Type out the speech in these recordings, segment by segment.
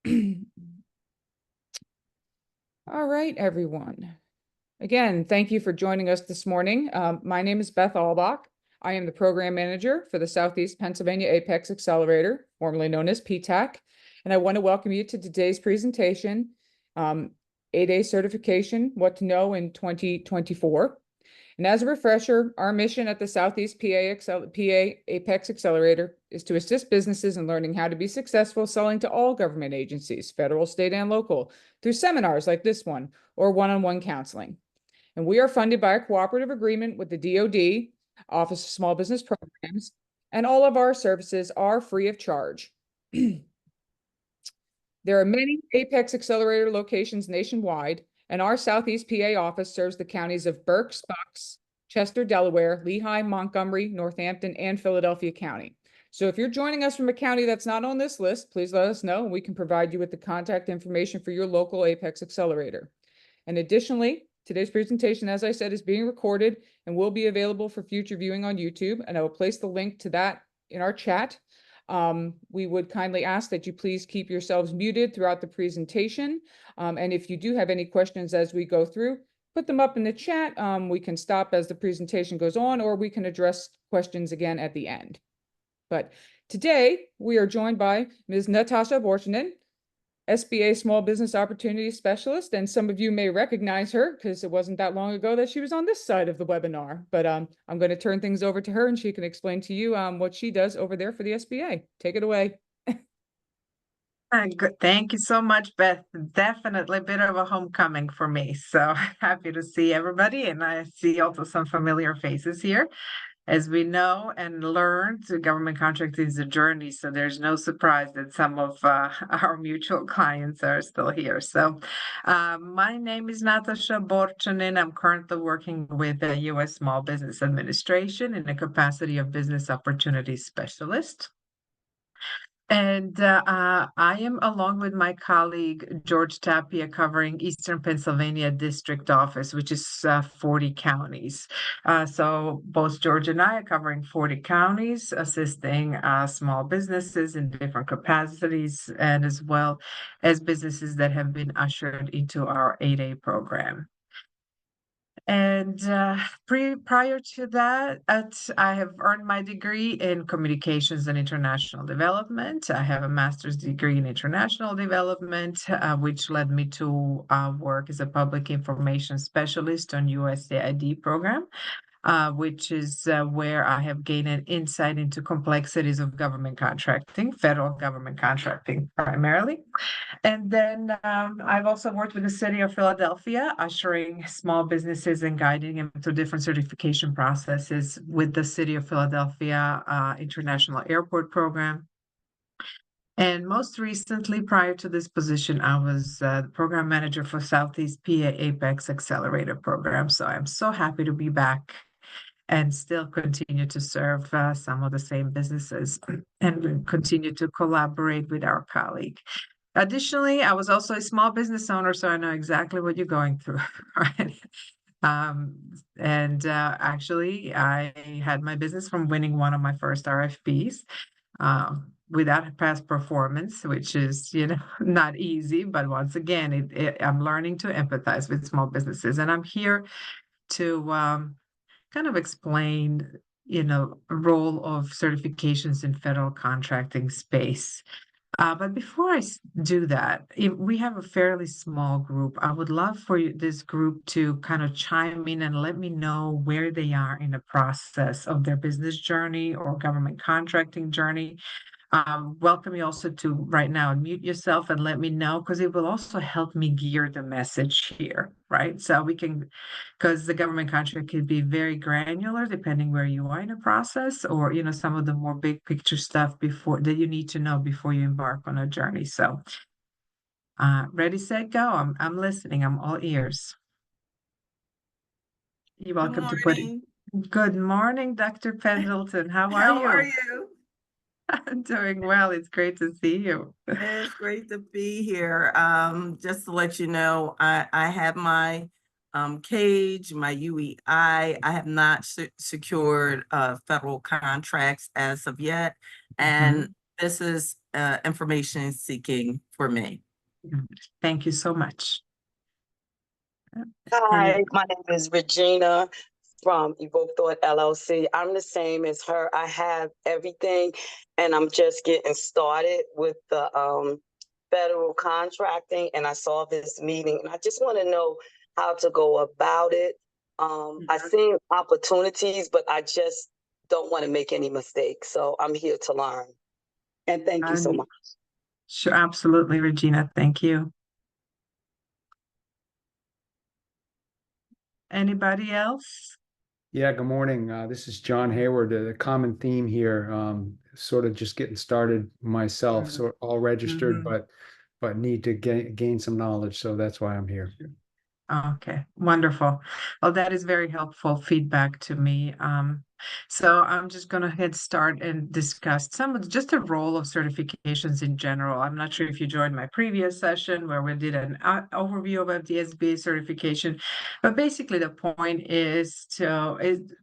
All right, everyone. Again, thank you for joining us this morning. My name is Beth Albach. I am the program manager for the Southeast Pennsylvania Apex Accelerator, formerly known as PTAC, and I want to welcome you to today's presentation, 8A Certification, What to Know in 2024. And as a refresher, our mission at the Southeast PA Apex Accelerator is to assist businesses in learning how to be successful selling to all government agencies, federal, state, and local, through seminars like this one or one-on-one counseling. And we are funded by a cooperative agreement with the DoD, Office of Small Business Programs, and all of our services are free of charge. There are many Apex Accelerator locations nationwide, and our Southeast PA office serves the counties of Berks, Bucks, Chester, Delaware, Lehigh, Montgomery, Northampton, and Philadelphia County. So if you're joining us from a county that's not on this list, please let us know, and we can provide you with the contact information for your local Apex Accelerator. And additionally, today's presentation, as I said, is being recorded and will be available for future viewing on YouTube, and I will place the link to that in our chat. We would kindly ask that you please keep yourselves muted throughout the presentation. And if you do have any questions as we go through, put them up in the chat. We can stop as the presentation goes on, or we can address questions again at the end. But today we are joined by Ms. Natasha Borchinen, SBA Small Business Opportunity Specialist, and some of you may recognize her because it wasn't that long ago that she was on this side of the webinar. But I'm going to turn things over to her and she can explain to you what she does over there for the SBA. Take it away. Good. Thank you so much, Beth. Definitely a bit of a homecoming for me. So happy to see everybody. And I see also some familiar faces here. As we know and learned, government contracting is a journey, so there's no surprise that some of our mutual clients are still here. So my name is Natasha Borchinen. I'm currently working with the U.S. Small Business Administration in the capacity of Business Opportunity Specialist. And I am, along with my colleague, George Tapia, covering Eastern Pennsylvania District Office, which is 40 counties. So both George and I are covering 40 counties, assisting small businesses in different capacities, and as well as businesses that have been ushered into our 8A program. And prior to that, I have earned my degree in communications and international development. I have a master's degree in international development, which led me to work as a public information specialist on USAID program, which is where I have gained an insight into complexities of government contracting, federal government contracting primarily. And then I've also worked with the city of Philadelphia, ushering small businesses and guiding them through different certification processes with the city of Philadelphia International Airport Program. And most recently, prior to this position, I was the program manager for Southeast PA Apex Accelerator Program. So I'm so happy to be back and still continue to serve some of the same businesses and continue to collaborate with our colleague. Additionally, I was also a small business owner, so I know exactly what you're going through, right? Actually, I had my business from winning one of my first RFPs without past performance, which is, not easy. But once again, I'm learning to empathize with small businesses, and I'm here to kind of explain, role of certifications in federal contracting space. But before I do that, we have a fairly small group. I would love for this group to kind of chime in and let me know where they are in the process of their business journey or government contracting journey. Welcome you also to right now unmute yourself and let me know, because it will also help me gear the message here, right? So we can, because the government contract could be very granular depending where you are in the process, or some of the more big picture stuff before that you need to know before you embark on a journey. So ready, set, go. I'm listening. I'm all ears. You're welcome to put it. Good morning, Dr. Pendleton. How are you? How are you? I'm doing well. It's great to see you. It's great to be here. Just to let you know, I have my cage, my UEI. I have not secured federal contracts as of yet. And this is information seeking for me. Thank you so much. Hi, my name is Regina from Evoke Thought LLC. I'm the same as her. I have everything, and I'm just getting started with the federal contracting. And I saw this meeting, and I just want to know how to go about it. I see opportunities, but I just don't want to make any mistakes. So I'm here to learn. And thank you so much. Sure, absolutely, Regina. Thank you. Anybody else? Yeah, good morning. This is John Hayward. The common theme here, sort of just getting started myself, Mhm. so all registered, Mhm. but need to gain some knowledge. So that's why I'm here. Okay, wonderful. Well, that is very helpful feedback to me. So I'm just going to start and discuss some of just the role of certifications in general. I'm not sure if you joined my previous session where we did an overview about the SBA certification, but basically the point is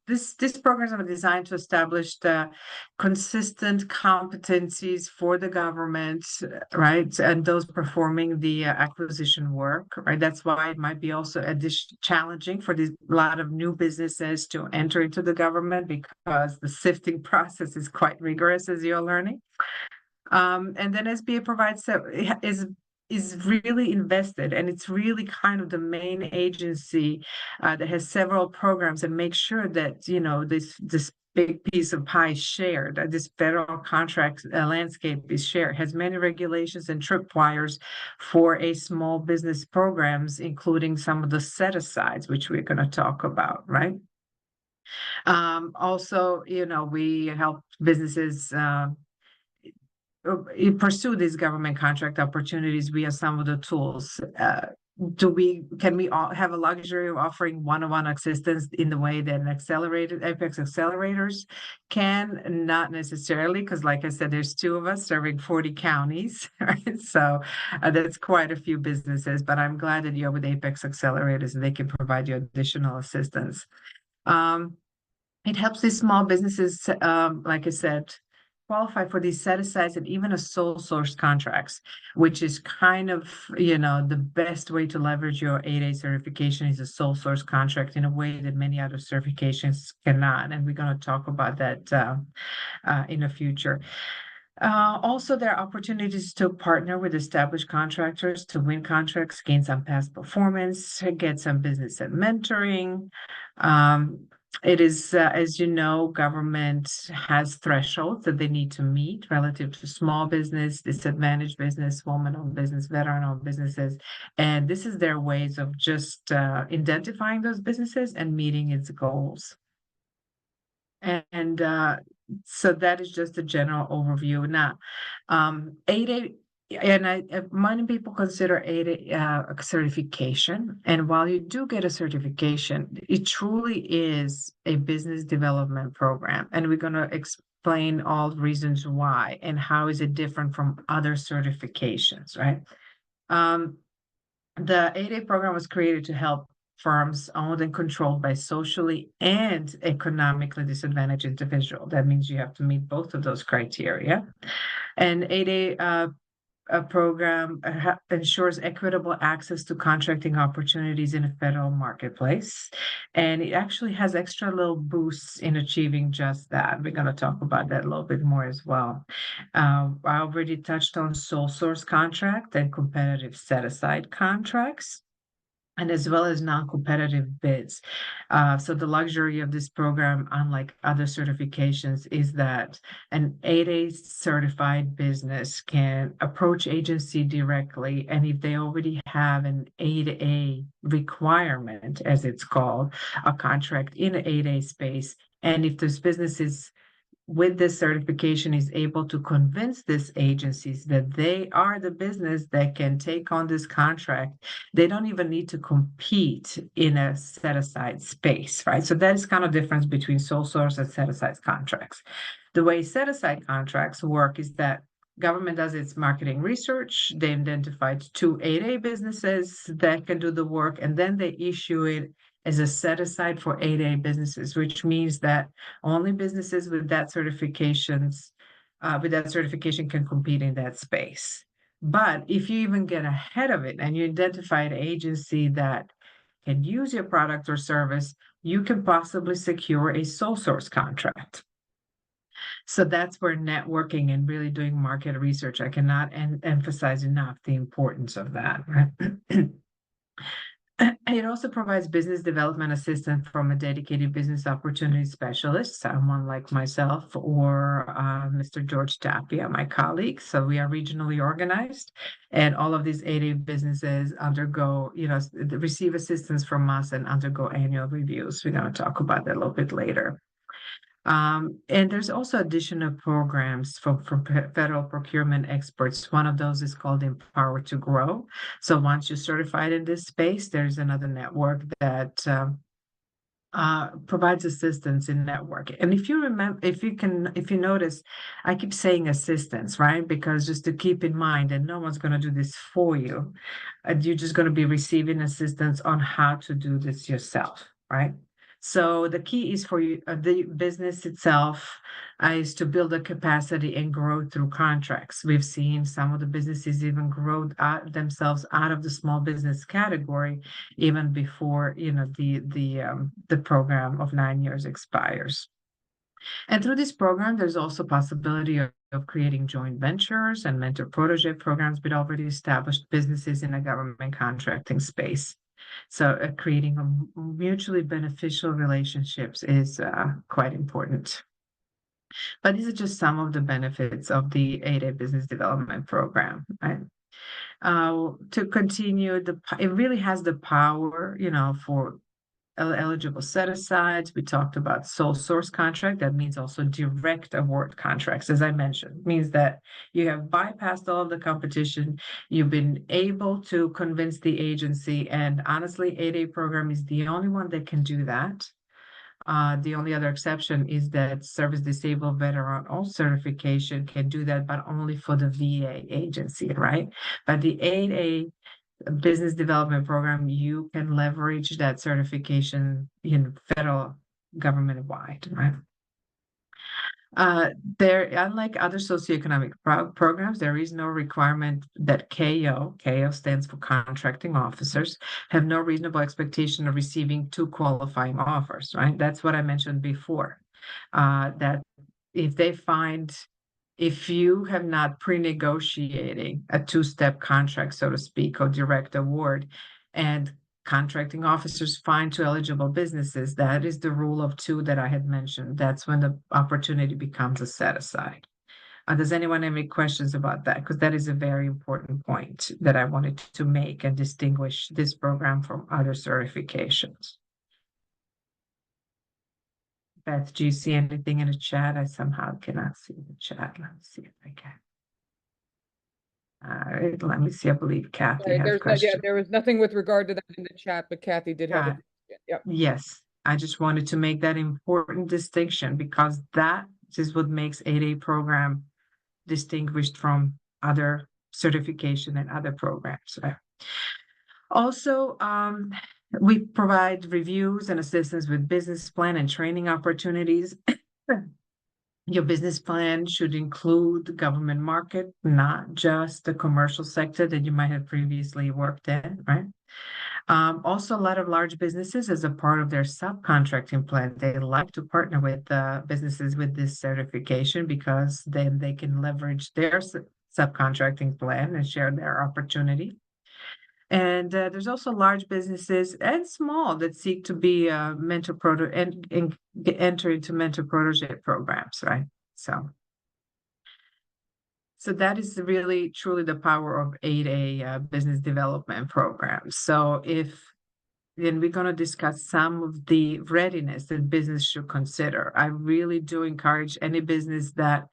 this programs are designed to establish the consistent competencies for the government, right? And those performing the acquisition work, right? That's why it might be also challenging for a lot of new businesses to enter into the government because the sifting process is quite rigorous, as you're learning. And then SBA provides is really invested, and it's really kind of the main agency that has several programs and makes sure that this big piece of pie is shared. This federal contract landscape is shared, has many regulations and tripwires for a small business programs, including some of the set asides, which we're going to talk about, right? Also, we help businesses pursue these government contract opportunities via some of the tools. Can we all have a luxury of offering one-on-one assistance in the way that Apex accelerators can? Not necessarily, because like I said, there's 2 of us serving 40 counties, right? So that's quite a few businesses, but I'm glad that you're with Apex accelerators and they can provide you additional assistance. It helps these small businesses, like I said, qualify for these set-asides and even a sole source contracts, which is kind of, the best way to leverage your 8A certification is a sole source contract in a way that many other certifications cannot. And we're going to talk about that in the future. Also, there are opportunities to partner with established contractors to win contracts, gain some past performance, get some business and mentoring. It is, as you know, government has thresholds that they need to meet relative to small business, disadvantaged business, woman-owned business, veteran-owned businesses. And this is their ways of just identifying those businesses and meeting its goals. And so that is just a general overview. Now, 8A, and many people consider 8A a certification. And while you do get a certification, it truly is a business development program. And we're going to explain all the reasons why and how is it different from other certifications, right? The 8A program was created to help firms owned and controlled by socially and economically disadvantaged individuals. That means you have to meet both of those criteria. And 8A program ensures equitable access to contracting opportunities in a federal marketplace. And it actually has extra little boosts in achieving just that. We're going to talk about that a little bit more as well. I already touched on sole source contract and competitive set-aside contracts, and as well as non-competitive bids. So the luxury of this program, unlike other certifications, is that an 8A certified business can approach agency directly, and if they already have an 8A requirement, as it's called, a contract in an 8A space, and if this business is with this certification is able to convince these agencies that they are the business that can take on this contract, they don't even need to compete in a set-aside space, right? So that is kind of difference between sole source and set-aside contracts. The way set-aside contracts work is that government does its marketing research, they identified 2 8A businesses that can do the work, and then they issue it as a set-aside for 8A businesses, which means that only businesses with that certifications with that certification can compete in that space. But if you even get ahead of it and you identify an agency that can use your product or service, you can possibly secure a sole source contract. So that's where networking and really doing market research, I cannot emphasize enough the importance of that, right? It also provides business development assistance from a dedicated business opportunity specialist, someone like myself or Mr. George Tapia, my colleague. So we are regionally organized, and all of these 80 businesses undergo, receive assistance from us and undergo annual reviews. We're going to talk about that a little bit later. And there's also additional programs from federal procurement experts. One of those is called Empower to Grow. So once you're certified in this space, there's another network that provides assistance in networking. And if you remember, if you notice, I keep saying assistance, right? Because just to keep in mind that no one's going to do this for you. You're just going to be receiving assistance on how to do this yourself, right? So the key is for you, the business itself is to build a capacity and grow through contracts. We've seen some of the businesses even grow themselves out of the small business category even before the program of 9 years expires. And through this program, there's also possibility of creating joint ventures and mentor protege programs with already established businesses in a government contracting space. So creating a mutually beneficial relationships is quite important. But these are just some of the benefits of the 8A Business Development Program. Right? To continue, it really has the power, for eligible set-asides. We talked about sole source contract. That means also direct award contracts, as I mentioned. It means that you have bypassed all of the competition. You've been able to convince the agency, and honestly, 8A program is the only one that can do that. The only other exception is that service disabled veteran all certification can do that, but only for the VA agency, right? But the 8A business development program, you can leverage that certification in federal government wide, right? Unlike other socioeconomic programs, there is no requirement that KO stands for contracting officers, have no reasonable expectation of receiving 2 qualifying offers, right? That's what I mentioned before, that if you have not pre-negotiating a 2-step contract, so to speak, or direct award, and contracting officers find 2 eligible businesses, that is the rule of 2 that I had mentioned. That's when the opportunity becomes a set-aside. Does anyone have any questions about that? Because that is a very important point that I wanted to make and distinguish this program from other certifications. Beth, do you see anything in the chat? I somehow cannot see the chat. Let me see if I can. All right, let me see. I believe Kathy has a question. There was nothing with regard to that in the chat, but Kathy did have a question. Yep. Yes, I just wanted to make that important distinction because that is what makes 8A program distinguished from other certification and other programs. Right? Also, we provide reviews and assistance with business plan and training opportunities. Your business plan should include the government market, not just the commercial sector that you might have previously worked in, right? Also, a lot of large businesses, as a part of their subcontracting plan, they like to partner with businesses with this certification because then they can leverage their subcontracting plan and share their opportunity. And there's also large businesses and small that seek to be mentor and enter into mentor protege programs, right? So that is really truly the power of 8A business development programs. So then we're going to discuss some of the readiness that business should consider. I really do encourage any business that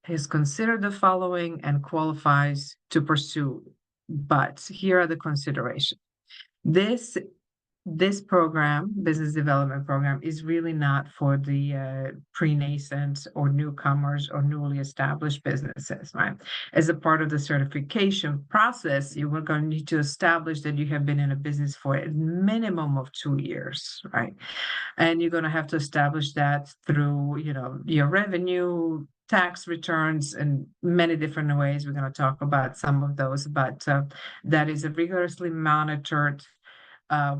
has considered the following and qualifies to pursue. But here are the considerations. This this program, business development program, is really not for the pre-nascent or newcomers or newly established businesses, right? As a part of the certification process, you are going to need to establish that you have been in a business for a minimum of 2 years, right? And you're going to have to establish that through, your revenue, tax returns, and many different ways. We're going to talk about some of those, but that is a rigorously monitored.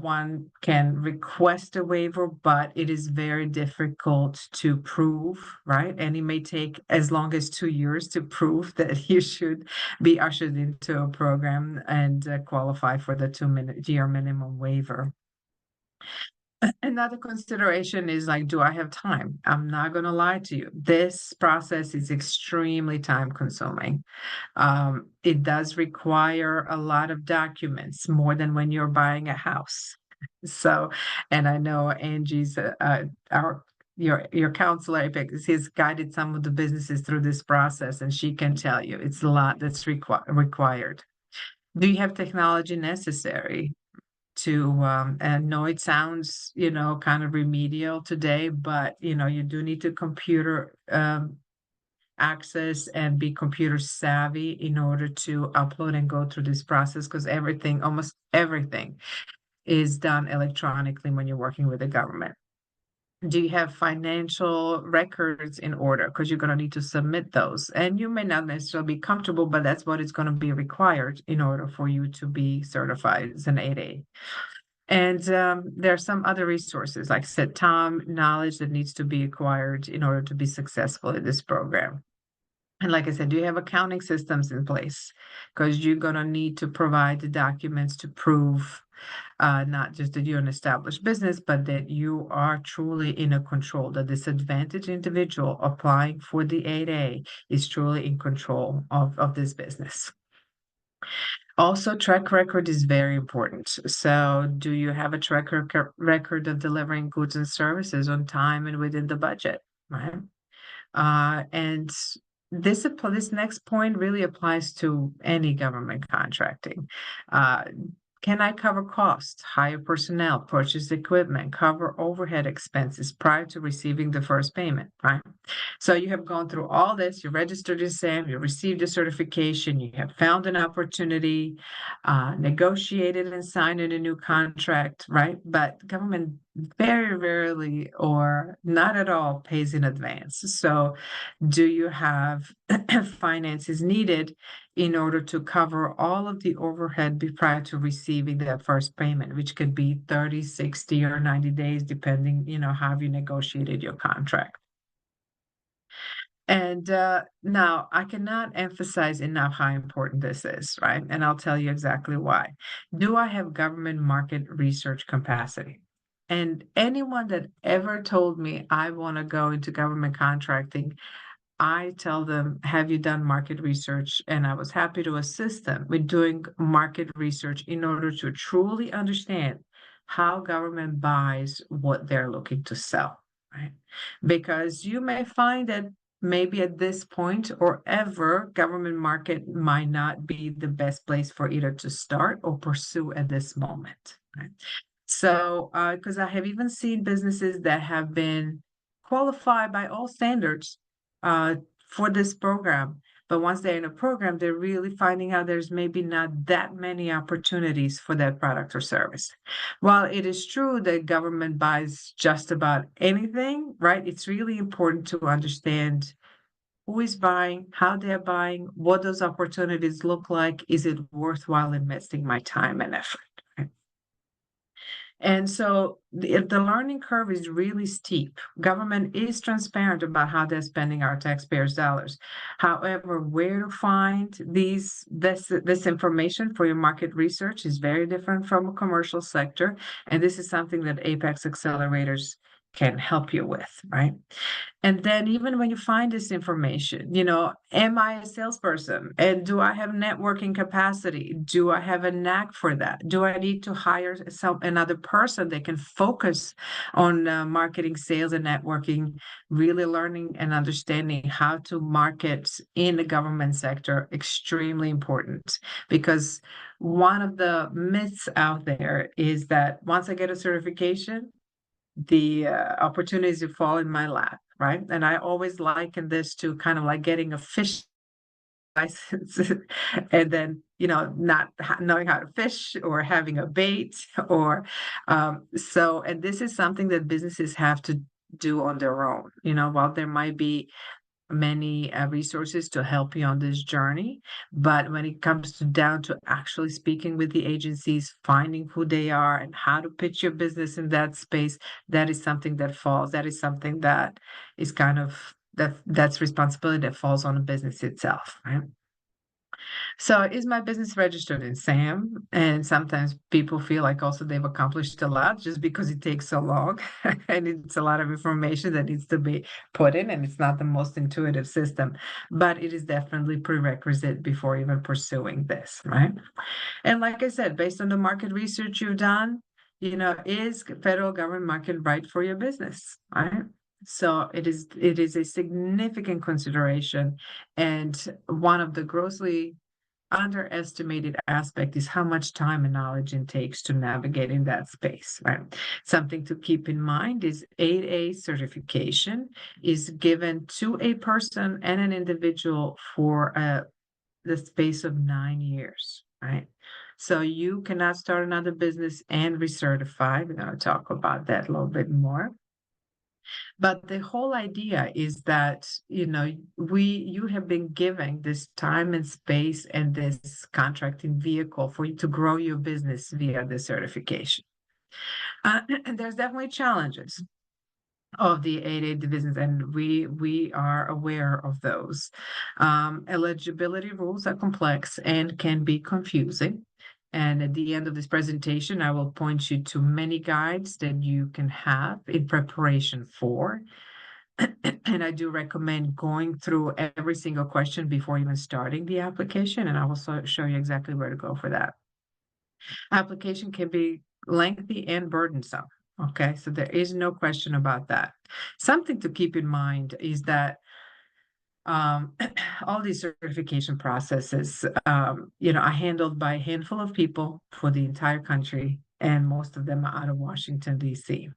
One can request a waiver, but it is very difficult to prove, right? And it may take as long as 2 years to prove that you should be ushered into a program and qualify for the 2-year minimum waiver. Another consideration is like, do I have time? I'm not going to lie to you. This process is extremely time consuming. It does require a lot of documents, more than when you're buying a house. So, and I know Angie's your counselor, because he's guided some of the businesses through this process, and she can tell you it's a lot that's required. Do you have technology necessary to and no, it sounds kind of remedial today, but you do need to computer access and be computer savvy in order to upload and go through this process, because almost everything is done electronically when you're working with the government. Do you have financial records in order? Because you're going to need to submit those, and you may not necessarily be comfortable, but that's what is going to be required in order for you to be certified as an 8A. And there are some other resources, like I said, time, knowledge that needs to be acquired in order to be successful in this program. And like I said, do you have accounting systems in place? Because you're going to need to provide the documents to prove not just that you're an established business, but that you are truly in a control. The disadvantaged individual applying for the 8A is truly in control of this business. Also, track record is very important. So, do you have a track record of delivering goods and services on time and within the budget, right? And this next point really applies to any government contracting. Can I cover costs, hire personnel, purchase equipment, cover overhead expenses prior to receiving the first payment, right? So you have gone through all this, you registered your SAM, you received a certification, you have found an opportunity, negotiated and signed a new contract, right? But government very rarely or not at all pays in advance. So do you have finances needed in order to cover all of the overhead prior to receiving that first payment, which could be 30, 60, or 90 days, depending, how you negotiated your contract. And now I cannot emphasize enough how important this is, right? And I'll tell you exactly why. Do I have government market research capacity? And anyone that ever told me I want to go into government contracting, I tell them, have you done market research? And I was happy to assist them with doing market research in order to truly understand how government buys what they're looking to sell, right? Because you may find that maybe at this point or ever, government market might not be the best place for either to start or pursue at this moment, right? So, because I have even seen businesses that have been qualified by all standards for this program, but once they're in a program, they're really finding out there's maybe not that many opportunities for that product or service. While it is true that government buys just about anything, right? It's really important to understand who is buying, how they're buying, what those opportunities look like. Is it worthwhile investing my time and effort? And so the learning curve is really steep. Government is transparent about how they're spending our taxpayers' dollars. However, where to find this information for your market research is very different from a commercial sector. And this is something that Apex Accelerators can help you with, right? And then even when you find this information, am I a salesperson? And do I have networking capacity? Do I have a knack for that? Do I need to hire another person that can focus on marketing, sales, and networking, really learning and understanding how to market in the government sector? Extremely important, because one of the myths out there is that once I get a certification, the opportunities to fall in my lap, right? And I always liken this to kind of like getting a fish license and then, not knowing how to fish or having a bait or and this is something that businesses have to do on their own, while there might be many resources to help you on this journey. But when it comes down to actually speaking with the agencies, finding who they are and how to pitch your business in that space, that is something that is something that is kind of that's responsibility that falls on the business itself, right? So is my business registered in SAM? And sometimes people feel like also they've accomplished a lot just because it takes so long and it's a lot of information that needs to be put in, and it's not the most intuitive system, but it is definitely prerequisite before even pursuing this, right? And like I said, based on the market research you've done, is federal government market right for your business, right? So it is a significant consideration, and one of the grossly underestimated aspect is how much time and knowledge it takes to navigate in that space, right? Something to keep in mind is 8A certification is given to a person and an individual for the space of 9 years, right? So you cannot start another business and recertify. We're going to talk about that a little bit more. But the whole idea is that, you have been given this time and space and this contracting vehicle for you to grow your business via the certification. And there's definitely challenges of the 8A divisions, and we are aware of those. Eligibility rules are complex and can be confusing. And at the end of this presentation, I will point you to many guides that you can have in preparation for. And I do recommend going through every single question before even starting the application, and I will show you exactly where to go for that. Application can be lengthy and burdensome. Okay, so there is no question about that. Something to keep in mind is that all these certification processes, are handled by a handful of people for the entire country, and most of them are out of Washington, D.C.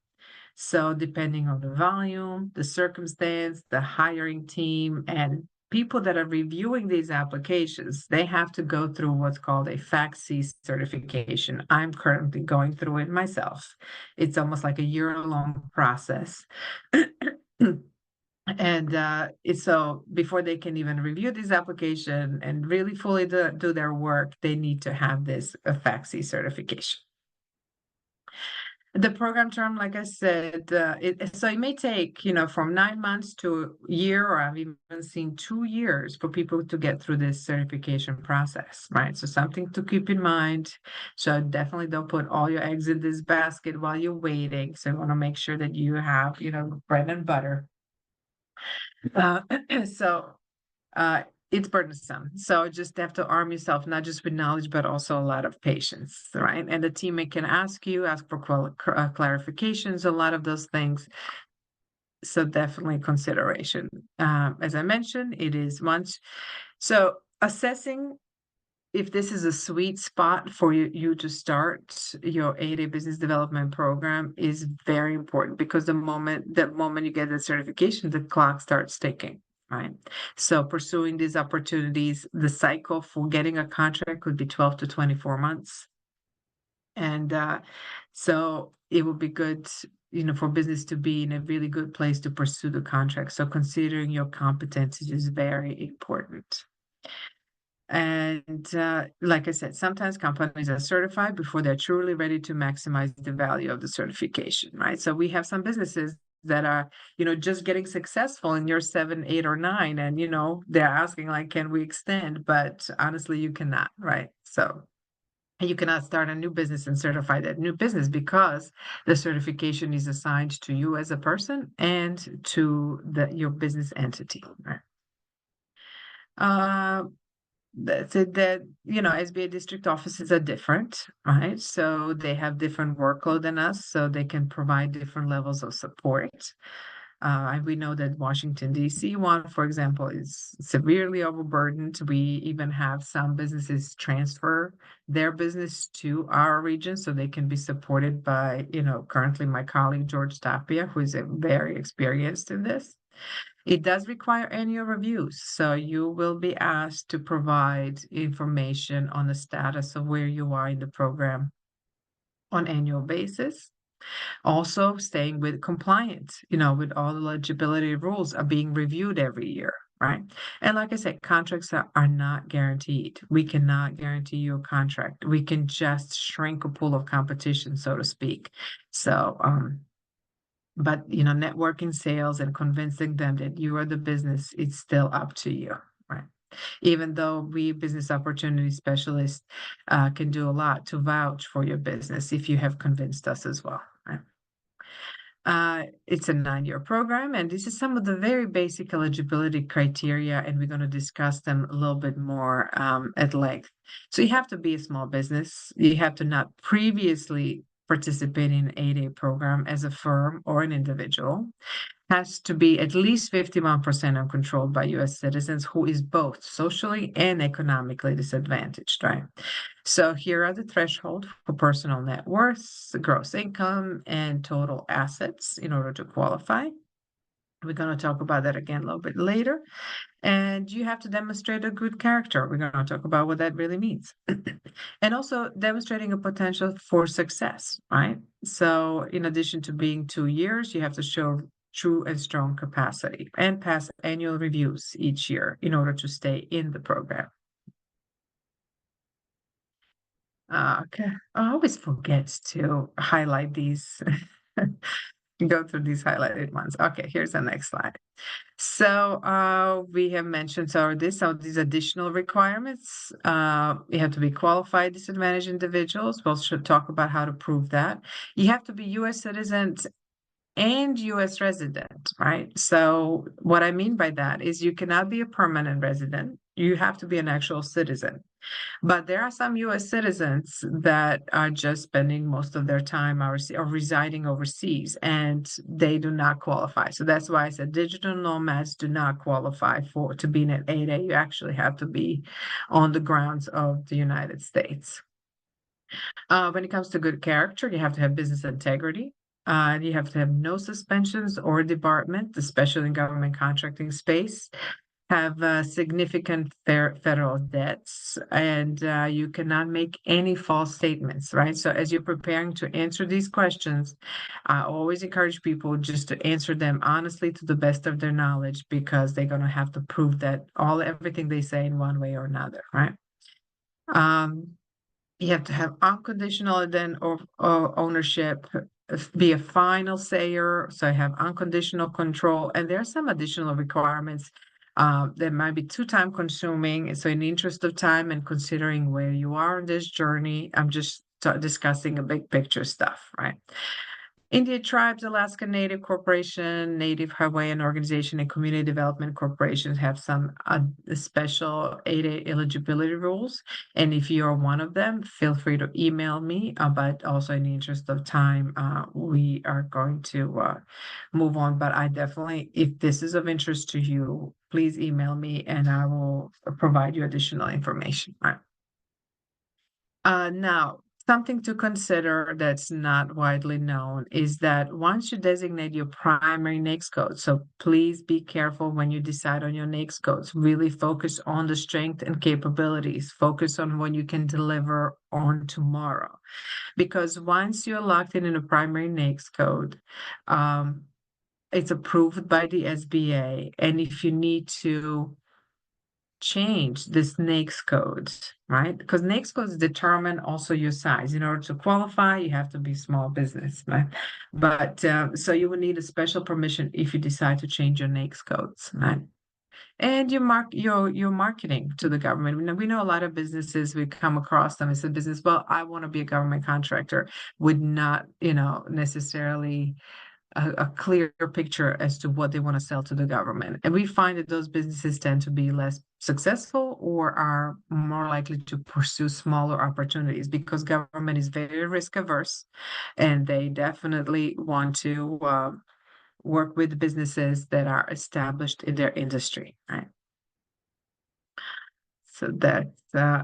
So depending on the volume, the circumstance, the hiring team, and people that are reviewing these applications, they have to go through what's called a FACC certification. I'm currently going through it myself. It's almost like a year-long process. And so before they can even review this application and really fully do their work, they need to have this FACC certification. The program term, like I said, so it may take, from 9 months to a year, or I've even seen 2 years for people to get through this certification process, right? So something to keep in mind. So definitely don't put all your eggs in this basket while you're waiting. So you want to make sure that you have, bread and butter. It's burdensome. So just have to arm yourself, not just with knowledge, but also a lot of patience, right? And the teammate can ask for clarifications, a lot of those things. So definitely consideration. As I mentioned, it is once. So assessing if this is a sweet spot for you to start your 8A business development program is very important, because the moment you get the certification, the clock starts ticking. Right. So pursuing these opportunities, the cycle for getting a contract could be 12 to 24 months. And so it would be good, for business to be in a really good place to pursue the contract. So considering your competencies is very important. And like I said, sometimes companies are certified before they're truly ready to maximize the value of the certification, right? So we have some businesses that are, just getting successful in year 7, 8, or 9, and they're asking like, can we extend? But honestly, you cannot, right? So And you cannot start a new business and certify that new business because the certification is assigned to you as a person and to your business entity, right? That's it, that, SBA district offices are different, right? So they have different workload than us, so they can provide different levels of support. And we know that Washington DC one, for example, is severely overburdened. We even have some businesses transfer their business to our region so they can be supported by, currently my colleague George Tapia, who is very experienced in this. It does require annual reviews, so you will be asked to provide information on the status of where you are in the program on annual basis. Also, staying with compliance, with all the eligibility rules are being reviewed every year, right? And like I said, contracts are not guaranteed. We cannot guarantee you a contract. We can just shrink a pool of competition, so to speak. So, but networking sales and convincing them that you are the business, it's still up to you, right? Even though we business opportunity specialists can do a lot to vouch for your business if you have convinced us as well, right? It's a 9-year program, and this is some of the very basic eligibility criteria, and we're going to discuss them a little bit more at length. So you have to be a small business. You have to not previously participate in an 8A program as a firm or an individual. Has to be at least 51% and controlled by U.S. citizens who is both socially and economically disadvantaged, right? So here are the thresholds for personal net worth, gross income, and total assets in order to qualify. We're going to talk about that again a little bit later. And you have to demonstrate a good character. We're going to talk about what that really means. And also demonstrating a potential for success, right? So in addition to being 2 years, you have to show true and strong capacity and pass annual reviews each year in order to stay in the program. Okay, I always forget to highlight these, go through these highlighted ones. Okay, here's the next slide. So we have mentioned these additional requirements. You have to be qualified disadvantaged individuals. We'll should talk about how to prove that. You have to be U.S. citizens and U.S. resident, right? So what I mean by that is you cannot be a permanent resident. You have to be an actual citizen. But there are some U.S. citizens that are just spending most of their time or residing overseas, and they do not qualify. So that's why I said digital nomads do not qualify to be in an 8A. You actually have to be on the grounds of the United States. When it comes to good character, you have to have business integrity. You have to have no suspensions or debarment, especially in government contracting space. Have significant federal debts, and you cannot make any false statements, right? So as you're preparing to answer these questions, I always encourage people just to answer them honestly to the best of their knowledge, because they're going to have to prove that everything they say in one way or another, right? You have to have unconditional ownership, be a final sayer, so have unconditional control, and there are some additional requirements that might be too time consuming. So in the interest of time and considering where you are in this journey, I'm just discussing a big picture stuff, right? Indian Tribes, Alaska Native Corporation, Native Hawaiian Organization, and Community Development Corporations have some special 8A eligibility rules. And if you are one of them, feel free to email me. But also in the interest of time, we are going to move on. But I definitely, if this is of interest to you, please email me and I will provide you additional information. All right. Now, something to consider that's not widely known is that once you designate your primary NAICS code, so please be careful when you decide on your NAICS codes, really focus on the strength and capabilities, focus on what you can deliver on tomorrow. Because once you're locked in a primary NAICS code, it's approved by the SBA. And if you need to change this NAICS code, right? Because NAICS codes determine also your size. In order to qualify, you have to be small business, right? But so you will need a special permission if you decide to change your NAICS codes, right? and your marketing to the government. We know a lot of businesses, we come across them as a business, well, I want to be a government contractor, would not, necessarily a clear picture as to what they want to sell to the government. And we find that those businesses tend to be less successful or are more likely to pursue smaller opportunities because government is very risk averse and they definitely want to work with businesses that are established in their industry, right? So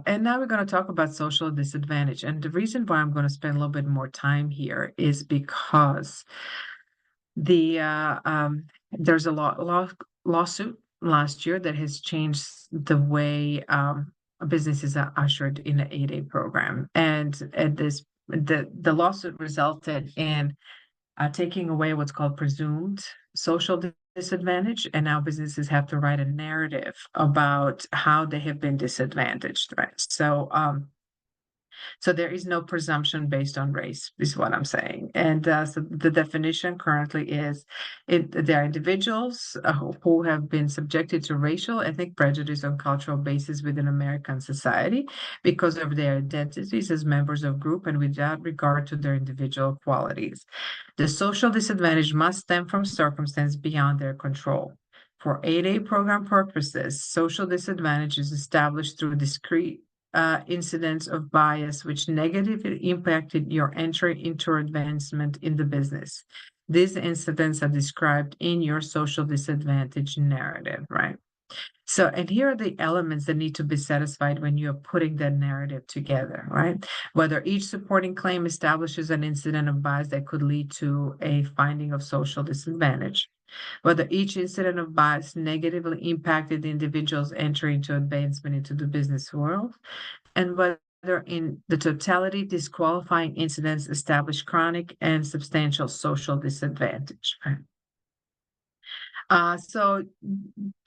and now we're going to talk about social disadvantage. And the reason why I'm going to spend a little bit more time here is because there's a lawsuit last year that has changed the way businesses are ushered in the 8A program, and the lawsuit resulted in taking away what's called presumed social disadvantage, and now businesses have to write a narrative about how they have been disadvantaged, right? So there is no presumption based on race, is what I'm saying. And so the definition currently is there are individuals who have been subjected to racial, ethnic prejudice on cultural basis within American society because of their identities as members of group and without regard to their individual qualities. The social disadvantage must stem from circumstances beyond their control. For 8A program purposes, social disadvantage is established through discrete incidents of bias which negatively impacted your entry into or advancement in the business. These incidents are described in your social disadvantage narrative, right? So, and here are the elements that need to be satisfied when you're putting that narrative together, right? Whether each supporting claim establishes an incident of bias that could lead to a finding of social disadvantage, whether each incident of bias negatively impacted the individual's entry into advancement into the business world, and whether in the totality disqualifying incidents establish chronic and substantial social disadvantage. So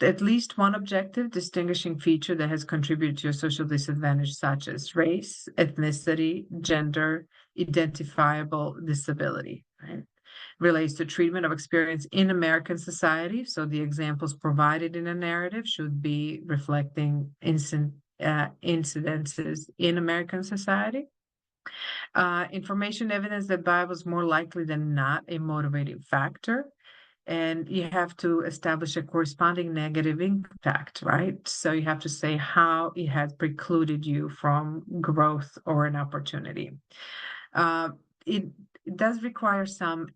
at least one objective distinguishing feature that has contributed to your social disadvantage, such as race, ethnicity, gender, identifiable disability, right? Relates to treatment of experience in American society. So the examples provided in a narrative should be reflecting incidences in American society. Information evidence that bias was more likely than not a motivating factor. And you have to establish a corresponding negative impact, right? So you have to say how it has precluded you from growth or an opportunity. It does require some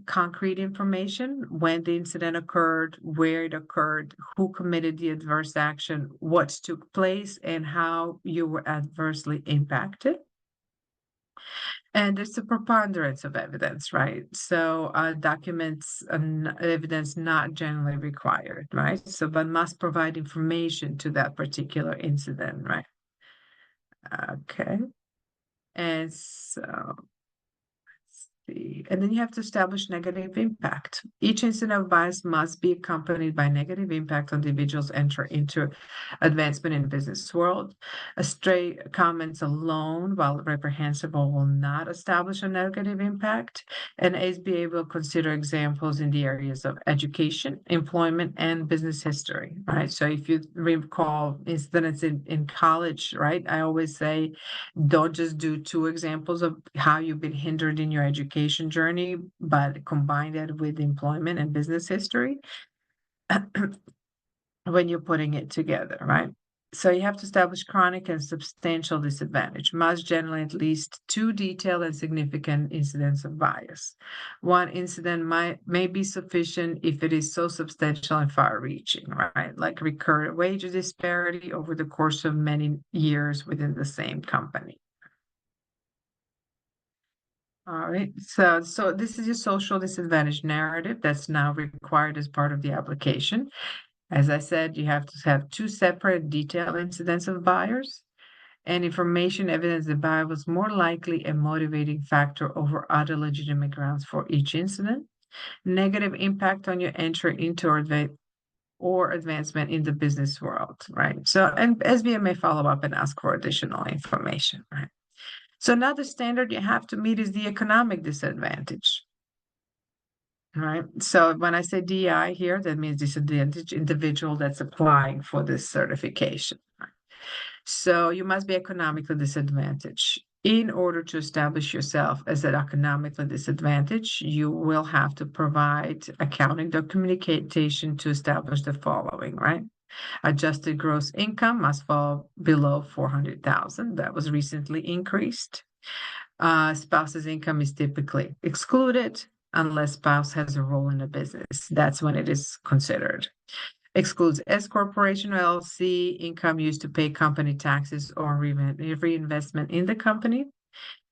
concrete information: when the incident occurred, where it occurred, who committed the adverse action, what took place, and how you were adversely impacted. And it's a preponderance of evidence, right? So documents and evidence not generally required, right? So, but must provide information to that particular incident, right? Okay. And so, and then you have to establish negative impact. Each incident of bias must be accompanied by negative impact on individuals enter into advancement in the business world. Stray comments alone, while reprehensible, will not establish a negative impact. And SBA will consider examples in the areas of education, employment, and business history, right? So if you recall incidents in college, right? I always say, don't just do 2 examples of how you've been hindered in your education journey, but combine that with employment and business history when you're putting it together, right? So you have to establish chronic and substantial disadvantage. Must generally at least 2 detailed and significant incidents of bias. One incident may be sufficient if it is so substantial and far-reaching, right? Like recurrent wage disparity over the course of many years within the same company. All right, so this is your social disadvantage narrative that's now required as part of the application. As I said, you have to have 2 separate detailed incidents of bias and information evidence that bias was more likely a motivating factor over other legitimate grounds for each incident. Negative impact on your entry into or advancement in the business world, right? So, and SBA may follow up and ask for additional information, right? So another standard you have to meet is the economic disadvantage. All right, so when I say DI here, that means disadvantaged individual that's applying for this certification. So you must be economically disadvantaged. In order to establish yourself as an economically disadvantaged, you will have to provide accounting documentation to establish the following, right? Adjusted gross income must fall below 400,000. That was recently increased. Spouse's income is typically excluded unless spouse has a role in the business. That's when it is considered. Excludes S corporation or LLC income used to pay company taxes or reinvestment in the company.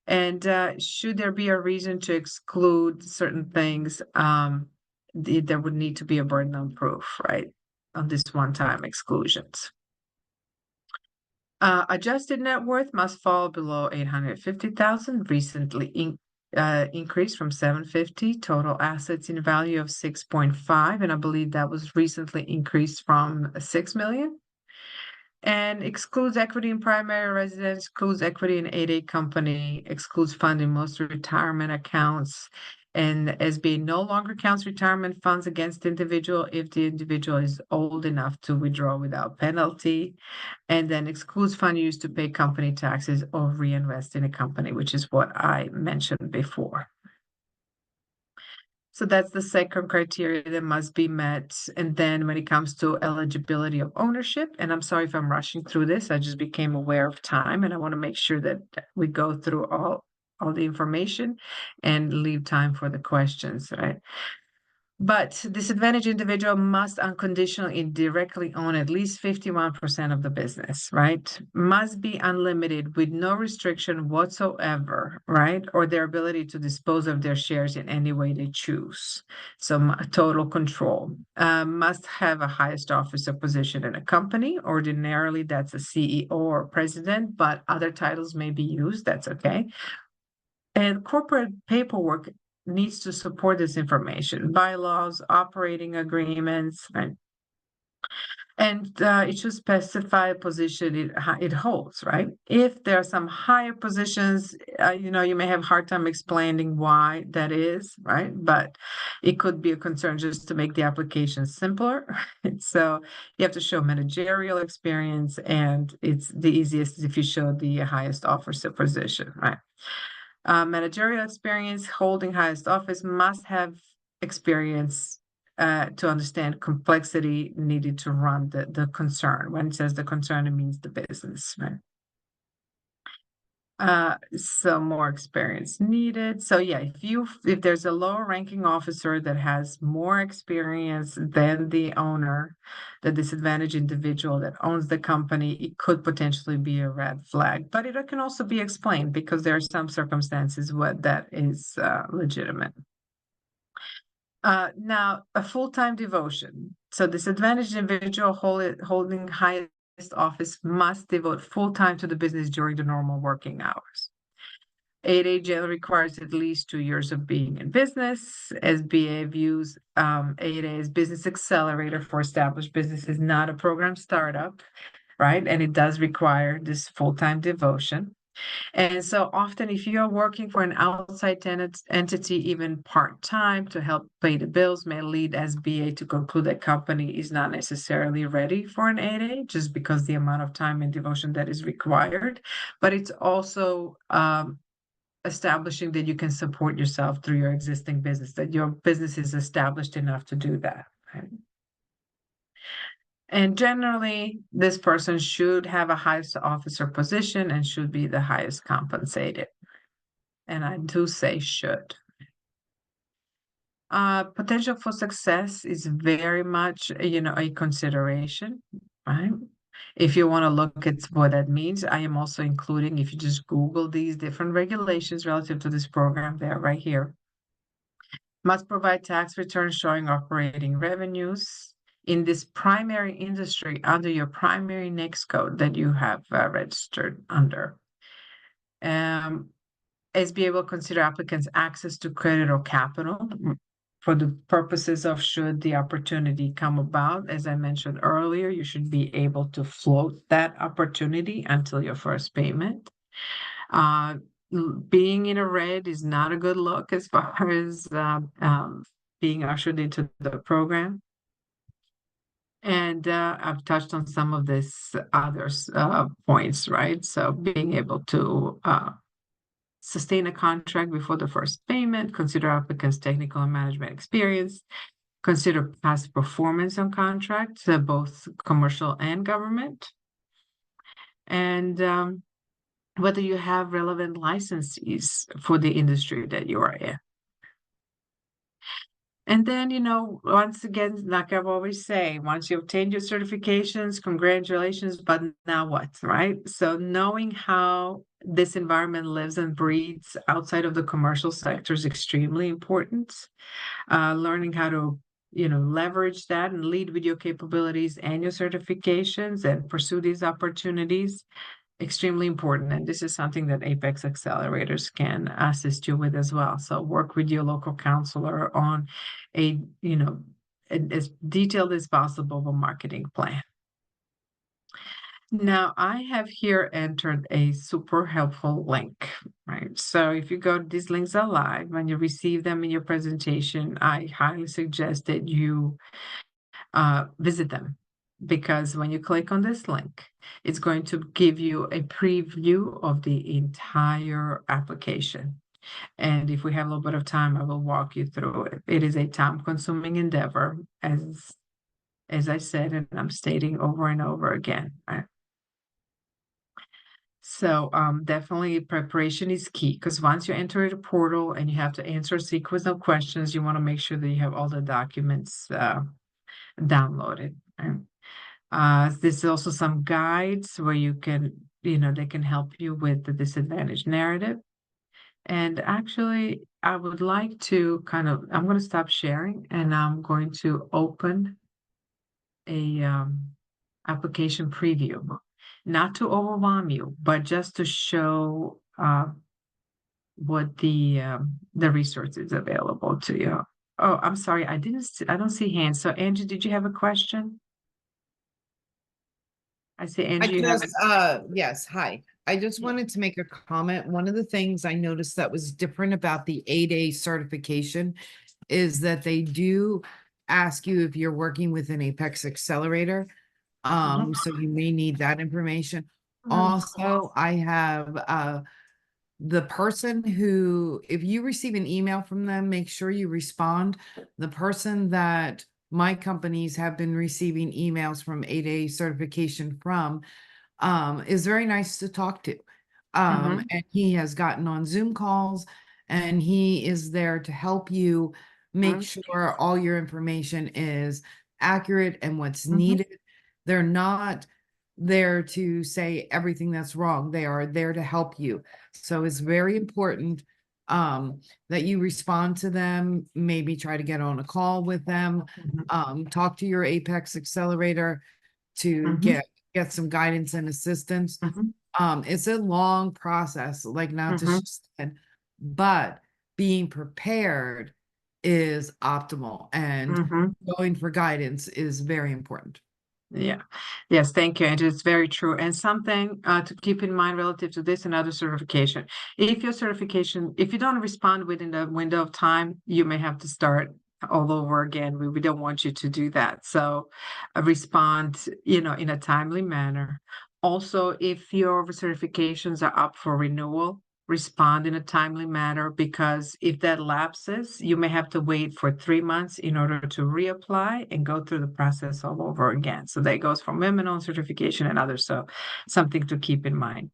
And should there be a reason to exclude certain things, there would need to be a burden of proof, right? On this one-time exclusions. Adjusted net worth must fall below 850,000, recently increased from 750, total assets in value of 6.5, and I believe that was recently increased from 6 million. And excludes equity in primary residence, excludes equity in 8A company, excludes fund in most retirement accounts. And SBA no longer counts retirement funds against the individual if the individual is old enough to withdraw without penalty. And then excludes fund used to pay company taxes or reinvest in a company, which is what I mentioned before. So that's the second criteria that must be met. And then when it comes to eligibility of ownership, and I'm sorry if I'm rushing through this, I just became aware of time and I want to make sure that we go through all the information and leave time for the questions, right? But disadvantaged individual must unconditionally and directly own at least 51% of the business, right? Must be unlimited with no restriction whatsoever, right? Or their ability to dispose of their shares in any way they choose. So total control. Must have a highest officer position in a company. Ordinarily, that's a CEO or president, but other titles may be used. That's okay. And corporate paperwork needs to support this information, bylaws, operating agreements, right? And it should specify a position it holds, right? If there are some higher positions, you may have a hard time explaining why that is, right? But it could be a concern just to make the application simpler. So you have to show managerial experience, and it's the easiest if you show the highest officer position, right? Managerial experience, holding highest office, must have experience to understand complexity needed to run the concern. When it says the concern, it means the business, right? So more experience needed. So yeah, if there's a lower ranking officer that has more experience than the owner, the disadvantaged individual that owns the company, it could potentially be a red flag. But it can also be explained because there are some circumstances where that is legitimate. Now, a full-time devotion. So disadvantaged individual holding highest office must devote full time to the business during the normal working hours. 8A generally requires at least 2 years of being in business. SBA views 8A as business accelerator for established businesses, not a program startup, right? And it does require this full-time devotion. And so often, if you're working for an outside entity, even part-time to help pay the bills, may lead SBA to conclude that company is not necessarily ready for an 8A just because the amount of time and devotion that is required. But it's also establishing that you can support yourself through your existing business, that your business is established enough to do that, right? And generally, this person should have a highest officer position and should be the highest compensated. And I do say should. Potential for success is very much, a consideration, right? If you want to look at what that means, I am also including, if you just Google these different regulations relative to this program, they're right here. Must provide tax returns showing operating revenues in this primary industry under your primary NAICS code that you have registered under. SBA will consider applicants' access to credit or capital for the purposes of should the opportunity come about. As I mentioned earlier, you should be able to float that opportunity until your first payment. Being in a red is not a good look as far as being ushered into the program. And I've touched on some of this others points, right? So being able to sustain a contract before the first payment, consider applicants' technical and management experience, consider past performance on contracts, both commercial and government, and whether you have relevant licensees for the industry that you are in. And then, once again, like I've always say, once you obtain your certifications, congratulations, but now what, right? So knowing how this environment lives and breathes outside of the commercial sector is extremely important. Learning how to, leverage that and lead with your capabilities and your certifications and pursue these opportunities. Extremely important, and this is something that Apex Accelerators can assist you with as well. So work with your local counselor on a, as detailed as possible a marketing plan. Now, I have here entered a super helpful link, right? So if you go, these links are live. When you receive them in your presentation, I highly suggest that you visit them, because when you click on this link, it's going to give you a preview of the entire application. And if we have a little bit of time, I will walk you through it. It is a time-consuming endeavor, as I said, and I'm stating over and over again. Right? So definitely preparation is key, because once you enter the portal and you have to answer a sequence of questions, you want to make sure that you have all the documents downloaded. Right? There's also some guides where you can, they can help you with the disadvantage narrative. And actually, I would like to I'm going to stop sharing, and I'm going to open a application preview, not to overwhelm you, but just to show what the resources available to you. Oh, I'm sorry, I don't see hands. So Angie, did you have a question? I see Angie. Yes, hi. I just wanted to make a comment. One of the things I noticed that was different about the 8A certification is that they do ask you if you're working with an Apex Accelerator. So you may need that information. Also, I have the person who, if you receive an email from them, make sure you respond. The person that my companies have been receiving emails from 8A certification from is very nice to talk to. And he has gotten on Zoom calls, and he is there to help you make sure all your information is accurate and what's needed. They're not there to say everything that's wrong. They are there to help you. So it's very important that you respond to them, maybe try to get on a call with them, talk to your Apex Accelerator to get some guidance and assistance. It's a long process, like not to said, but being prepared is optimal, and going for guidance is very important. Yeah. Yes, thank you, Angie. It's very true. And something to keep in mind relative to this and other certification. If you don't respond within the window of time, you may have to start all over again. We don't want you to do that. So respond, in a timely manner. Also, if your certifications are up for renewal, respond in a timely manner, because if that lapses, you may have to wait for 3 months in order to reapply and go through the process all over again. So that goes for women on certification and others. So something to keep in mind.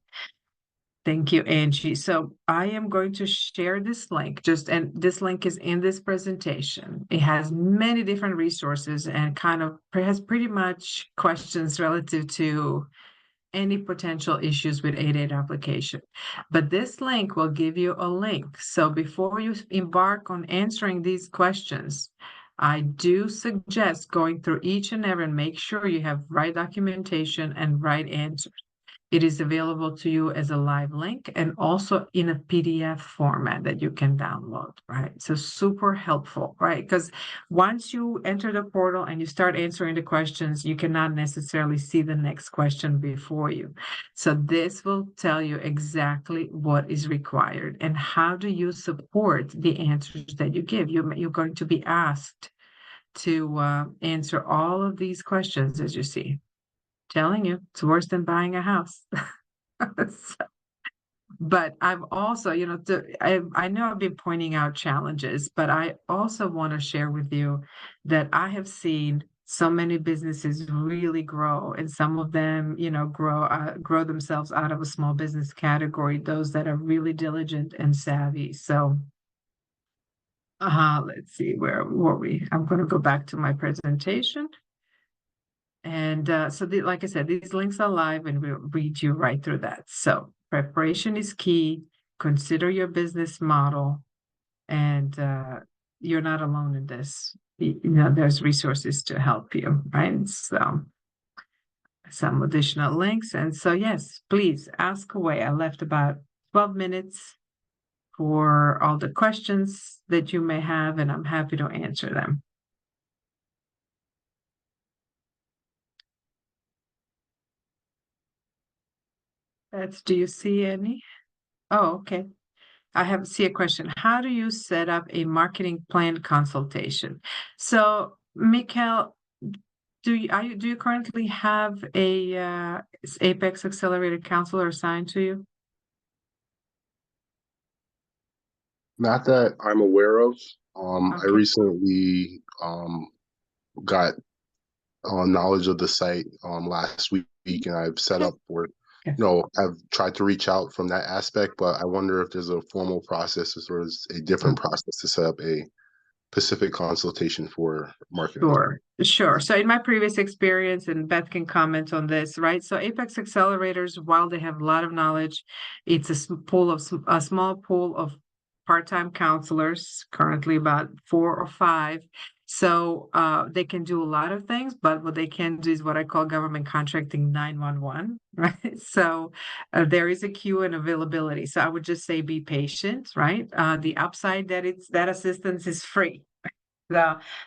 Thank you, Angie. So I am going to share this link, and this link is in this presentation. It has many different resources and has pretty much questions relative to any potential issues with 8A application. But this link will give you a link. So before you embark on answering these questions, I do suggest going through each and every and make sure you have right documentation and right answers. It is available to you as a live link and also in a PDF format that you can download, right? So super helpful, right? Because once you enter the portal and you start answering the questions, you cannot necessarily see the next question before you. So this will tell you exactly what is required and how do you support the answers that you give. You're going to be asked to answer all of these questions, as you see. Telling you, it's worse than buying a house. So, but I've also, I know I've been pointing out challenges, but I also want to share with you that I have seen so many businesses really grow, and some of them, grow themselves out of a small business category. Those that are really diligent and savvy. So, let's see, where were we? I'm going to go back to my presentation. And like I said, these links are live and we'll read you right through that. So preparation is key. Consider your business model, and you're not alone in this. There's resources to help you, right? So some additional links. And so, yes, please ask away. I left about 12 minutes for all the questions that you may have, and I'm happy to answer them. Do you see any? Oh, okay. I see a question. How do you set up a marketing plan consultation? So, Mikhail, do you currently have a Apex Accelerator counselor assigned to you? Not that I'm aware of. I Okay. recently got knowledge of the site last week, and I've set up for, I've tried to reach out from that aspect, but I wonder if there's a formal process or is a different process to set up a specific consultation for marketing. Sure. So in my previous experience, and Beth can comment on this, right? So Apex Accelerators, while they have a lot of knowledge, it's a small pool of part-time counselors, currently about 4 or 5. So they can do a lot of things, but what they can do is what I call government contracting 911, right? So there is a queue and availability. So I would just say be patient, right? The upside that assistance is free.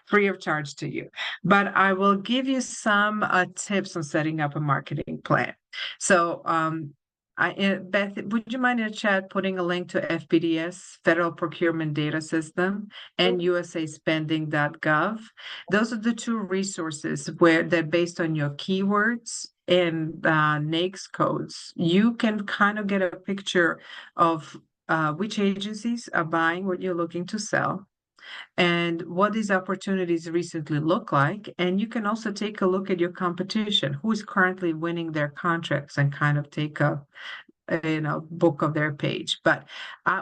Free of charge to you. But I will give you some tips on setting up a marketing plan. So Beth, would you mind in the chat putting a link to FPDS, Federal Procurement Data System, and usaspending.gov? Those are the 2 resources where they're based on your keywords and NAICS codes. You can kind of get a picture of which agencies are buying what you're looking to sell, and what these opportunities recently look like. And you can also take a look at your competition, who is currently winning their contracts, and kind of take a book of their page. But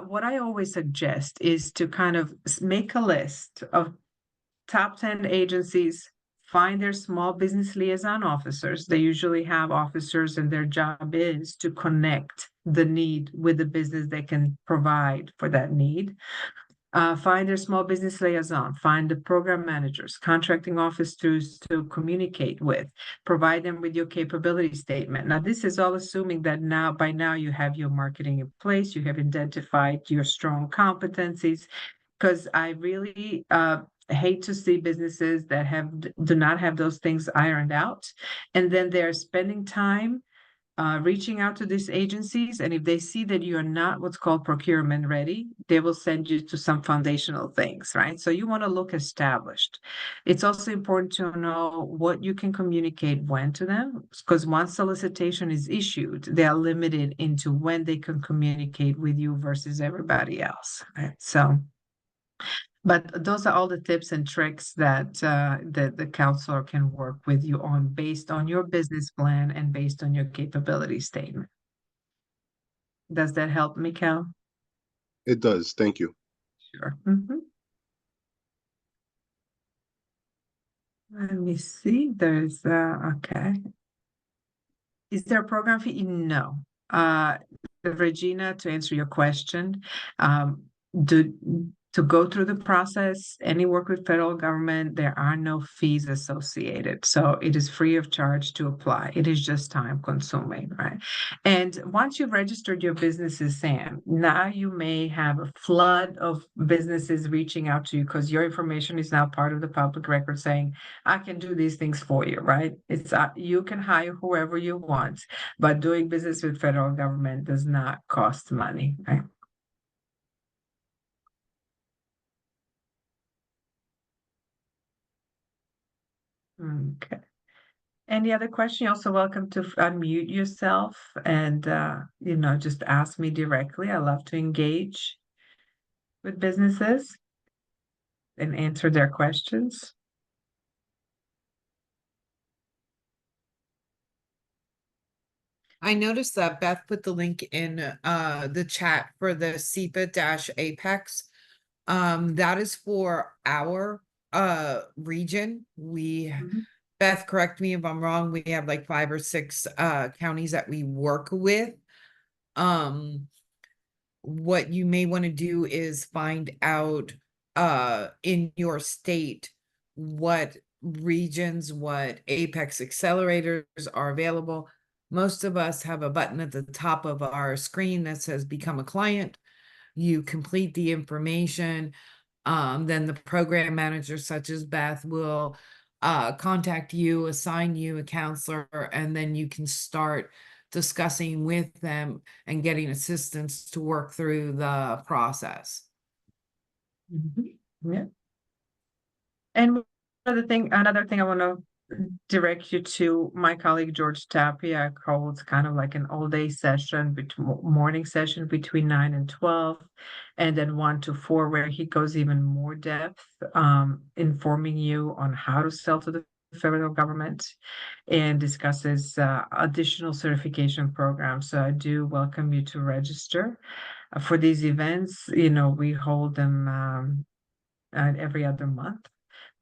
what I always suggest is to kind of make a list of top 10 agencies, find their small business liaison officers. They usually have officers, and their job is to connect the need with the business they can provide for that need. Find their small business liaison, find the program managers, contracting officers to communicate with, provide them with your capability statement. Now, this is all assuming that by now you have your marketing in place, you have identified your strong competencies, because I really hate to see businesses that do not have those things ironed out, and then they're spending time reaching out to these agencies, and if they see that you are not what's called procurement ready, they will send you to some foundational things, right? So you want to look established. It's also important to know what you can communicate when to them, because once solicitation is issued, they are limited into when they can communicate with you versus everybody else, right? So, but those are all the tips and tricks that the counselor can work with you on based on your business plan and based on your capability statement. Does that help, Mikhail? It does. Thank you. Sure. Let me see. There's okay. Is there a program fee? No. Regina, to answer your question, to go through the process, any work with federal government, there are no fees associated. So it is free of charge to apply. It is just time consuming, right? And once you've registered your businesses, Sam, now you may have a flood of businesses reaching out to you because your information is now part of the public record saying, I can do these things for you, right? It's you can hire whoever you want, but doing business with federal government does not cost money, right? Okay. Any other question? You're also welcome to unmute yourself and, just ask me directly. I love to engage with businesses and answer their questions. I noticed that Beth put the link in the chat for the SEPA-Apex. That is for our region. Beth, correct me if I'm wrong, we have like 5 or 6 counties that we work with. What you may want to do is find out in your state what regions, what Apex accelerators are available. Most of us have a button at the top of our screen that says become a client. You complete the information. Then the program manager, such as Beth, will contact you, assign you a counselor, and then you can start discussing with them and getting assistance to work through the process. Yeah. And another thing I want to direct you to my colleague George Tapia holds kind of like an all-day session, morning session between 9 and 12, and then 1 to 4, where he goes even more depth, informing you on how to sell to the federal government and discusses additional certification programs. So I do welcome you to register for these events. We hold them every other month,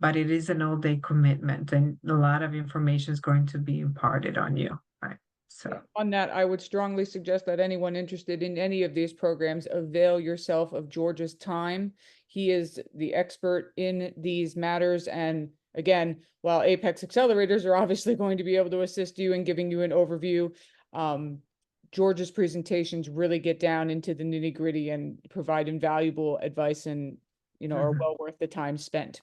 but it is an all-day commitment and a lot of information is going to be imparted on you, right? So On that, I would strongly suggest that anyone interested in any of these programs avail yourself of George's time. He is the expert in these matters. And again, while Apex accelerators are obviously going to be able to assist you in giving you an overview, George's presentations really get down into the nitty-gritty and provide invaluable advice and, are well worth the time spent.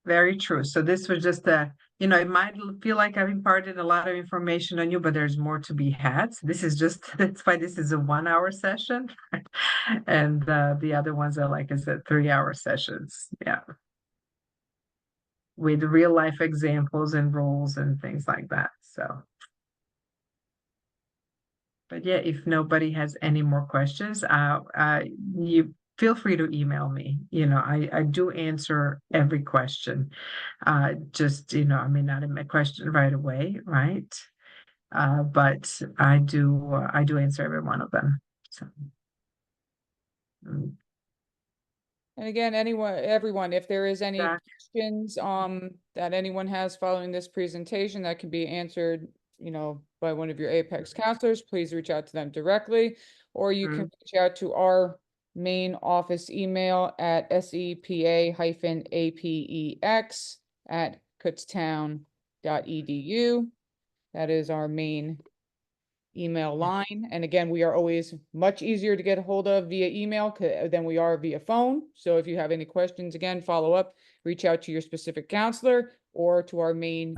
Very true. So this was just it might feel like I've imparted a lot of information on you, but there's more to be had. So that's why this is a 1-hour session. And the other ones are, like I said, 3-hour sessions. Yeah. With real life examples and roles and things like that. So. But yeah, if nobody has any more questions, you feel free to email me. I do answer every question. Just, I may not have my question right away, right? But I do answer every one of them. So. And again, everyone, if there is any questions that anyone has following this presentation that can be answered, by one of your Apex counselors, please reach out to them directly, or you can reach out to our main office email at sepa-apex@kutztown.edu. That is our main email line. And again, we are always much easier to get a hold of via email than we are via phone. So if you have any questions, again, follow up, reach out to your specific counselor or to our main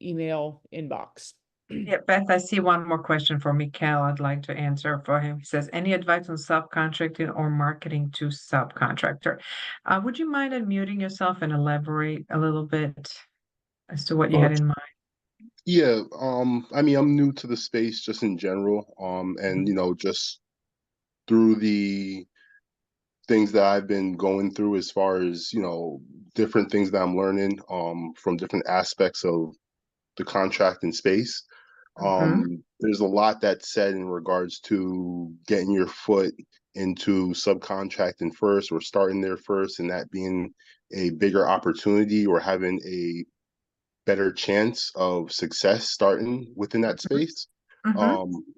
email inbox. Yeah, Beth, I see one more question for Mikhail I'd like to answer for him. He says, any advice on subcontracting or marketing to subcontractor? Would you mind unmuting yourself and elaborate a little bit as to what you had in mind? Yeah, I mean, I'm new to the space just in general, and just through the things that I've been going through as far as, different things that I'm learning, from different aspects of the contracting space. There's a lot that's said in regards to getting your foot into subcontracting first or starting there first, and that being a bigger opportunity or having a better chance of success starting within that space.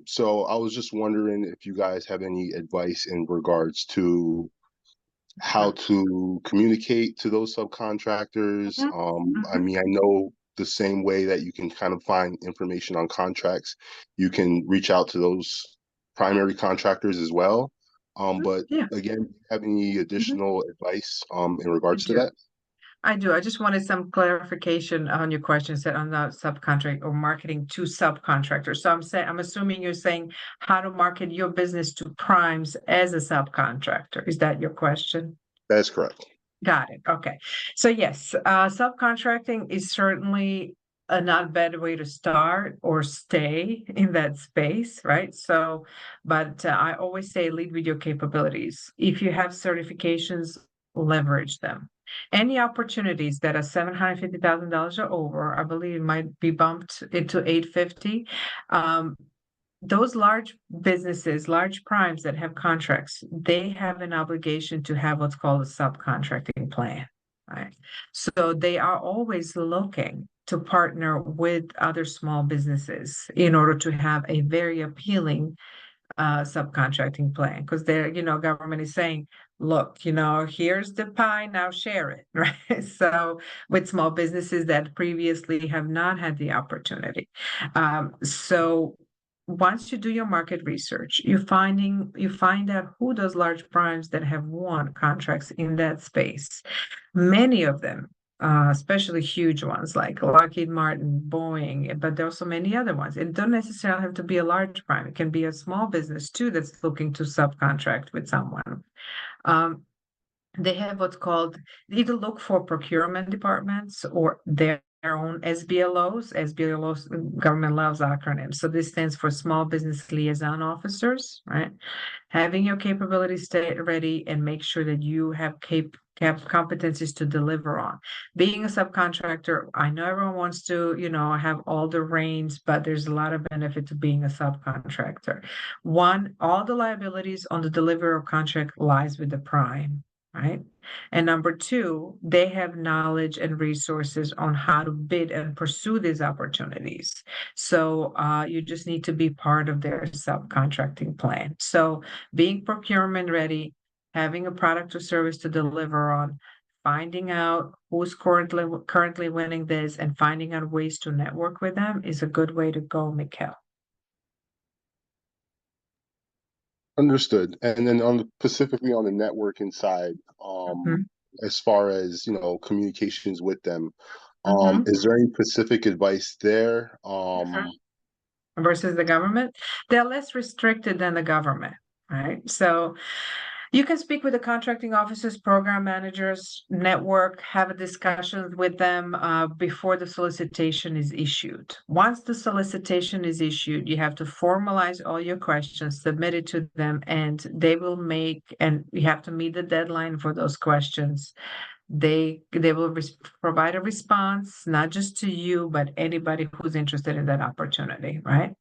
So I was just wondering if you guys have any advice in regards to how to communicate to those subcontractors. I mean, I know the same way that you can kind of find information on contracts, you can reach out to those primary contractors as well. But Yeah. again, do you have any additional advice in regards to do. that? I do. I just wanted some clarification on your question said on the subcontract or marketing to subcontractors. So I'm assuming you're saying how to market your business to primes as a subcontractor. Is that your question? That's correct. Got it. Okay. So yes, subcontracting is certainly a not bad way to start or stay in that space, right? So, but I always say lead with your capabilities. If you have certifications, leverage them. Any opportunities that are $750,000 or over, I believe it might be bumped into 850. Those large businesses, large primes that have contracts, they have an obligation to have what's called a subcontracting plan, right? So they are always looking to partner with other small businesses in order to have a very appealing subcontracting plan, because they're, government is saying, look, here's the pie, now share it, right? So with small businesses that previously have not had the opportunity. So once you do your market research, you find out who those large primes that have won contracts in that space. Many of them, especially huge ones like Lockheed Martin, Boeing, but there are so many other ones. It don't necessarily have to be a large prime. It can be a small business too that's looking to subcontract with someone. They have what's called, either look for procurement departments or their own SBLOs. SBLOs, government loves acronyms. So this stands for Small Business Liaison Officers, right? Having your capabilities stay ready and make sure that you have competencies to deliver on. Being a subcontractor, I know everyone wants to, have all the reins, but there's a lot of benefit to being a subcontractor. One, all the liabilities on the delivery of contract lies with the prime, right? And number two, they have knowledge and resources on how to bid and pursue these opportunities. So you just need to be part of their subcontracting plan. So being procurement ready, having a product or service to deliver on, finding out who's currently winning this, and finding out ways to network with them is a good way to go, Mikhail. Understood. And then specifically on the networking side, as far as, communications with them, is there any specific advice there? Versus the government, they're less restricted than the government, right? So you can speak with the contracting officers, program managers, network, have a discussion with them before the solicitation is issued. Once the solicitation is issued, you have to formalize all your questions, submit it to them, and they will and you have to meet the deadline for those questions. They will provide a response, not just to you, but anybody who's interested in that opportunity, right?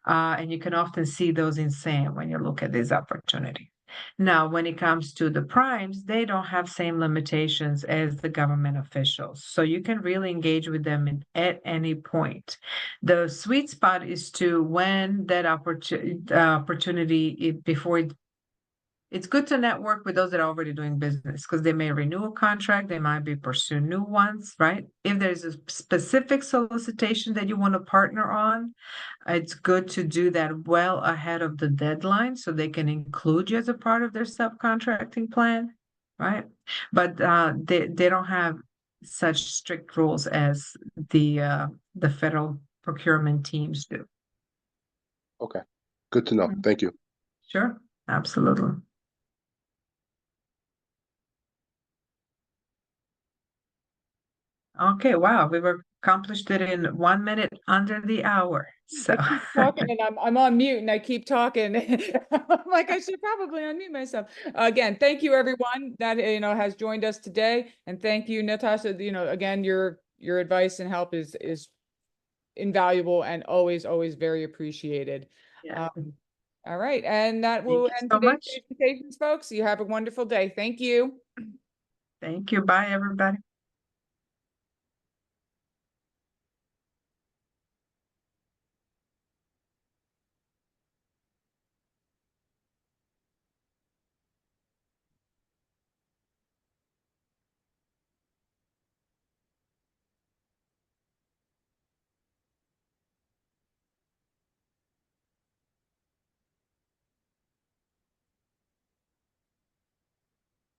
And you can often see those in SAM when you look at this opportunity. Now, when it comes to the primes, they don't have same limitations as the government officials. So you can really engage with them at any point. The sweet spot is to when that opportunity, it's good to network with those that are already doing business, because they may renew a contract, they might be pursuing new ones, right? If there's a specific solicitation that you want to partner on, it's good to do that well ahead of the deadline so they can include you as a part of their subcontracting plan, right? But they don't have such strict rules as the federal procurement teams do. Okay, good to know. Thank you. Sure, absolutely. Okay, wow, we've accomplished it in 1 minute under the hour. So I keep talking and I'm on mute and I keep talking. I'm like, I should probably unmute myself. Again, thank you everyone that has joined us today. And thank you, Natasha. Again, your advice and help is invaluable and always very appreciated. Yeah. All right, and that will end so today's much. presentations, folks. You have a wonderful day. Thank you. Thank you. Bye, everybody.